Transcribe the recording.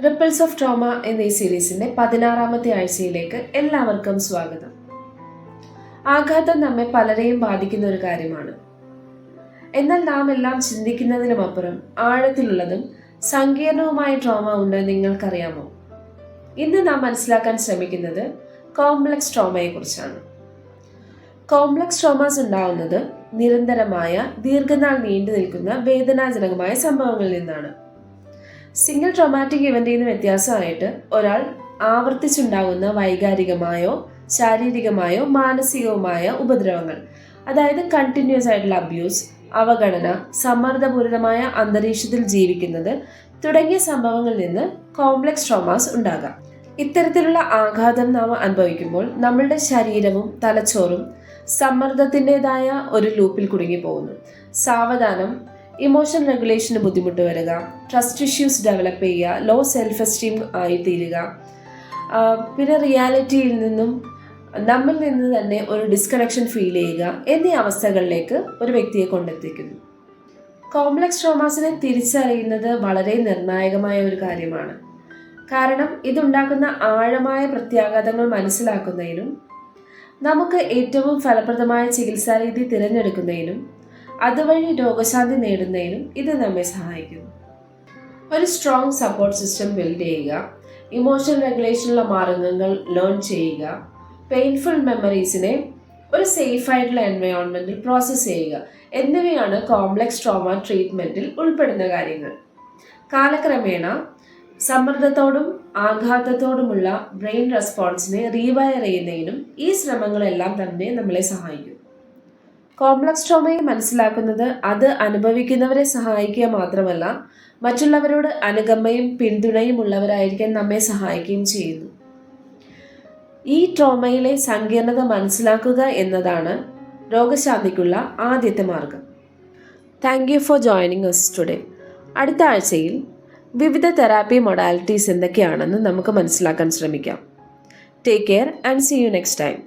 Ripples of trauma എന്ന ഈ സീരീസിന്റെ 16ാമത്തെ ആഴ്ചയിലേക്ക് എല്ലാവർക്കും സ്വാഗതം. ആഘാതം നമ്മെ പലരെയും ബാധിക്കുന്ന ഒരു കാര്യമാണ്. എന്നാൽ നാം എല്ലാം ചിന്തിക്കുന്നതിനുമപ്പുറം ആഴത്തിലുള്ളതും സങ്കീർണവുമായ ട്രോമ ഉണ്ട് നിങ്ങൾക്കറിയാമോ? ഇന്ന് നാം മനസ്സിലാക്കാൻ ശ്രമിക്കുന്നത് കോംപ്ലക്സ് ട്രോമയെ കുറിച്ചാണ്. കോംപ്ലക്സ് ട്രോമാസ് ഉണ്ടാവുന്നത് നിരന്തരമായ ദീർഘനാൾ നീണ്ടു നിൽക്കുന്ന വേദനാജനകമായ സംഭവങ്ങളിൽ നിന്നാണ്. സിംഗിൾ ട്രോമാറ്റിക് ഇവന്റിൽ നിന്ന് വ്യത്യാസമായിട്ട് ഒരാൾ ആവർത്തിച്ചുണ്ടാകുന്ന വൈകാരികമായോ ശാരീരികമായോ മാനസികവുമായ ഉപദ്രവങ്ങൾ, അതായത് കണ്ടിന്യൂസ് ആയിട്ടുള്ള അബ്യൂസ്, അവഗണന, സമ്മർദ്ദപൂരിതമായ അന്തരീക്ഷത്തിൽ ജീവിക്കുന്നത് തുടങ്ങിയ സംഭവങ്ങളിൽ നിന്ന് കോംപ്ലക്സ് ട്രോമാസ് ഉണ്ടാകാം. ഇത്തരത്തിലുള്ള ആഘാതം നാം അനുഭവിക്കുമ്പോൾ നമ്മളുടെ ശരീരവും തലച്ചോറും സമ്മർദ്ദത്തിൻ്റെതായ ഒരു ലൂപ്പിൽ കുടുങ്ങിപ്പോകുന്നു. സാവധാനം ഇമോഷൻ റെഗുലേഷന് ബുദ്ധിമുട്ട് വരിക, ട്രസ്റ്റ് ഇഷ്യൂസ് ഡെവലപ്പ് ചെയ്യുക, ലോ സെൽഫ് എസ്റ്റീം ആയി തീരുക, പിന്നെ റിയാലിറ്റിയിൽ നിന്നും നമ്മിൽ നിന്ന് തന്നെ ഒരു ഡിസ്കണക്ഷൻ ഫീൽ ചെയ്യുക എന്നീ അവസ്ഥകളിലേക്ക് ഒരു വ്യക്തിയെ കൊണ്ടെത്തിക്കുന്നു. കോംപ്ലക്സ് ട്രോമാസിനെ തിരിച്ചറിയുന്നത് വളരെ നിർണായകമായ ഒരു കാര്യമാണ്. കാരണം ഇതുണ്ടാക്കുന്ന ആഴമായ പ്രത്യാഘാതങ്ങൾ മനസ്സിലാക്കുന്നതിനും നമുക്ക് ഏറ്റവും ഫലപ്രദമായ ചികിത്സാരീതി തിരഞ്ഞെടുക്കുന്നതിനും അതുവഴി രോഗശാന്തി നേടുന്നതിനും ഇത് നമ്മെ സഹായിക്കുന്നു. ഒരു സ്ട്രോങ് സപ്പോർട്ട് സിസ്റ്റം ബിൽഡ് ചെയ്യുക, ഇമോഷൻ റെഗുലേഷനുള്ള മാർഗങ്ങൾ ലേൺ ചെയ്യുക, പെയിൻഫുൾ മെമ്മറീസിനെ ഒരു സേഫ് ആയിട്ടുള്ള എൻവയോൺമെന്റിൽ പ്രോസസ്സ് ചെയ്യുക എന്നിവയാണ് കോംപ്ലക്സ് ട്രോമ ട്രീറ്റ്മെന്റിൽ ഉൾപ്പെടുന്ന കാര്യങ്ങൾ. കാലക്രമേണ സമ്മർദ്ദത്തോടും ആഘാതത്തോടുമുള്ള ബ്രെയിൻ റെസ്പോൺസിനെ റീവയർ ചെയ്യുന്നതിനും ഈ ശ്രമങ്ങളെല്ലാം തന്നെ നമ്മളെ സഹായിക്കും. കോംപ്ലക്സ് ട്രോമയെ മനസ്സിലാക്കുന്നത് അത് അനുഭവിക്കുന്നവരെ സഹായിക്കുക മാത്രമല്ല, മറ്റുള്ളവരോട് അനുകമ്പയും പിന്തുണയും ഉള്ളവരായിരിക്കാൻ നമ്മെ സഹായിക്കുകയും ചെയ്യുന്നു. ഈ ട്രോമയിലെ സങ്കീർണത മനസ്സിലാക്കുക എന്നതാണ് രോഗശാന്തിക്കുള്ള ആദ്യത്തെ മാർഗം. Thank you for joining us today. അടുത്ത ആഴ്ചയിൽ വിവിധ തെറാപ്പി മൊഡാലിറ്റീസ് എന്തൊക്കെയാണെന്ന് നമുക്ക് മനസ്സിലാക്കാൻ ശ്രമിക്കാം. Take care and see you next time.